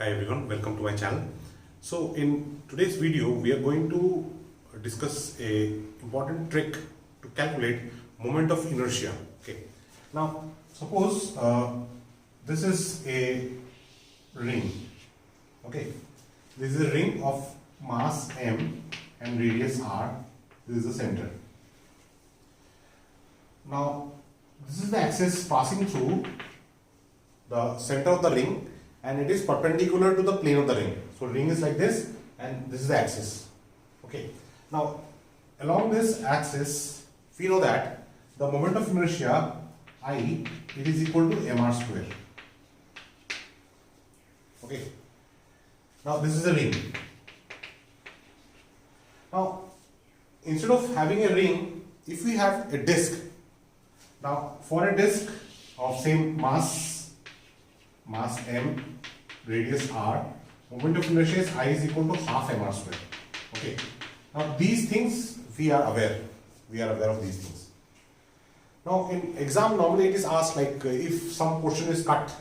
Hi everyone, welcome to my channel. So in today's video we are going to discuss a important trick to calculate moment of inertia. Okay. Now suppose this is a ring. Okay. This is a ring of mass m and radius r. This is the center. Now this is the axis passing through the center of the ring, and it is perpendicular to the plane of the ring. So ring is like this and this is the axis. Okay. Now along this axis we know that the moment of inertia I, it is equal to mr square. Okay. Now this is a ring. Now instead of having a ring, if we have a disc, now for a disc of same mass m, radius r, moment of inertia is I is equal to half mr square. Okay. Now these things we are aware. We are aware of these things. Now in exam normally it is asked like if some portion is cut,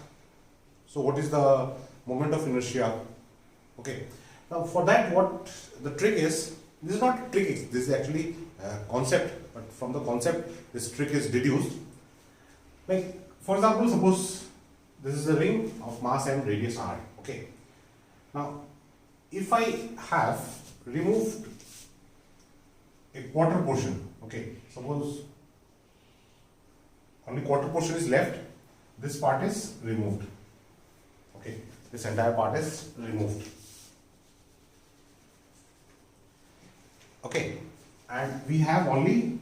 so what is the moment of inertia? Okay. Now for that what the trick is, this is not a trick, this is actually a concept, but from the concept this trick is deduced. Like for example, suppose this is a ring of mass m, radius r. Okay. Now, if I have removed a quarter portion, okay, suppose only quarter portion is left, this part is removed. Okay, this entire part is removed. Okay, and we have only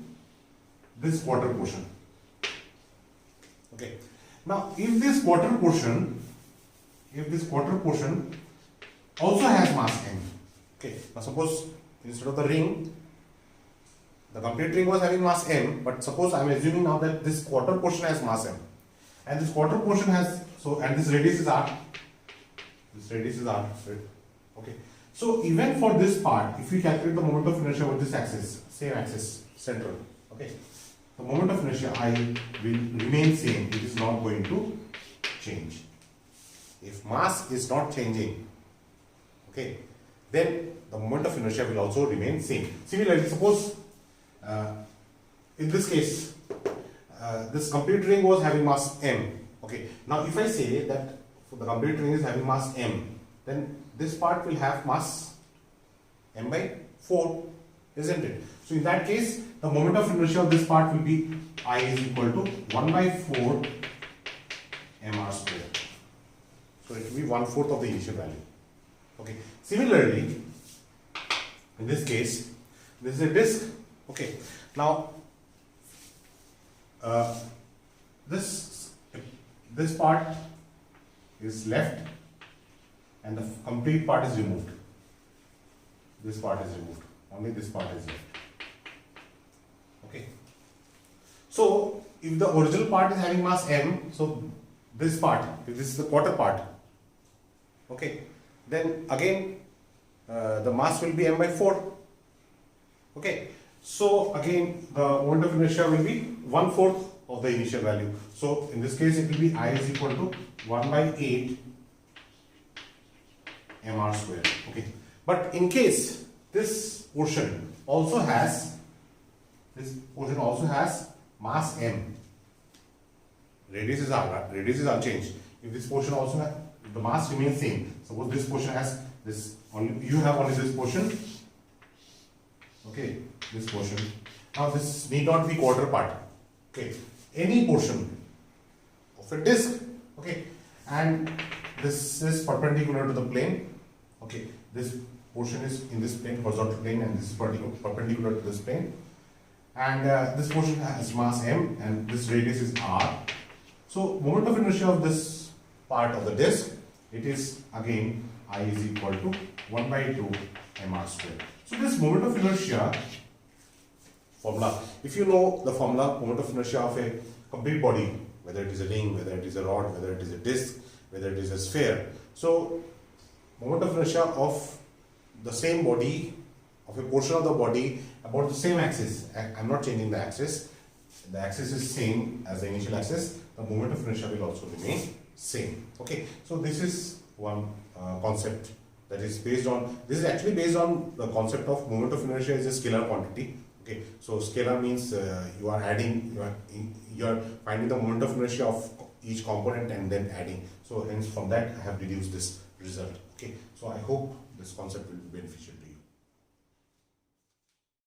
this quarter portion. Okay. Now, if this quarter portion also has mass m, okay. Now, suppose instead of the ring, the complete ring was having mass m, but suppose I am assuming now that this quarter portion has mass m, and this quarter portion has and this radius is r. This radius is r. Right? Okay. So even for this part, if we calculate the moment of inertia with this axis, same axis, central, okay, the moment of inertia I will remain same. It is not going to change. If mass is not changing, okay, then the moment of inertia will also remain same. Similarly, suppose in this case, this complete ring was having mass m. Okay, now if I say that the complete ring is having mass m, then this part will have mass m by 4, isn't it? So in that case, the moment of inertia of this part will be I is equal to 1 by 4 mr square. So it will be 1/4 of the initial value. Okay. Similarly, in this case, this is a disc. Okay. Now, this part is left and the complete part is removed. This part is removed. Only this part is left. Okay. So if the original part is having mass m, so this part, if this is the quarter part, okay, then again the mass will be m by 4. Okay. So again the moment of inertia will be 1/4 of the initial value. So in this case it will be I is equal to 1 by 8 mr square. Okay. But in case this portion also has mass m, radius is r, radius is unchanged. If this portion also has, the mass remains same. Suppose this portion has this, only you have only this portion. Okay, this portion. Now this need not be quarter part. Okay, any portion of a disc. Okay, and this is perpendicular to the plane. Okay, this portion is in this plane, horizontal plane, and this is perpendicular to this plane. And this portion has mass m and this radius is r. So moment of inertia of this part of the disc, it is again I is equal to 1 by 2 mr square. So this moment of inertia formula, if you know the formula, moment of inertia of a complete body, whether it is a ring, whether it is a rod, whether it is a disc, whether it is a sphere. So moment of inertia of the same body, of a portion of the body about the same axis. I am not changing the axis. The axis is same as the initial axis. The moment of inertia will also remain same. Okay. So this is one concept that is based on, this is actually based on the concept of moment of inertia is a scalar quantity. Okay, so scalar means you are adding, you are finding the moment of inertia of each component and then adding. So hence from that I have deduced this result. Okay, so I hope this concept will be beneficial to you.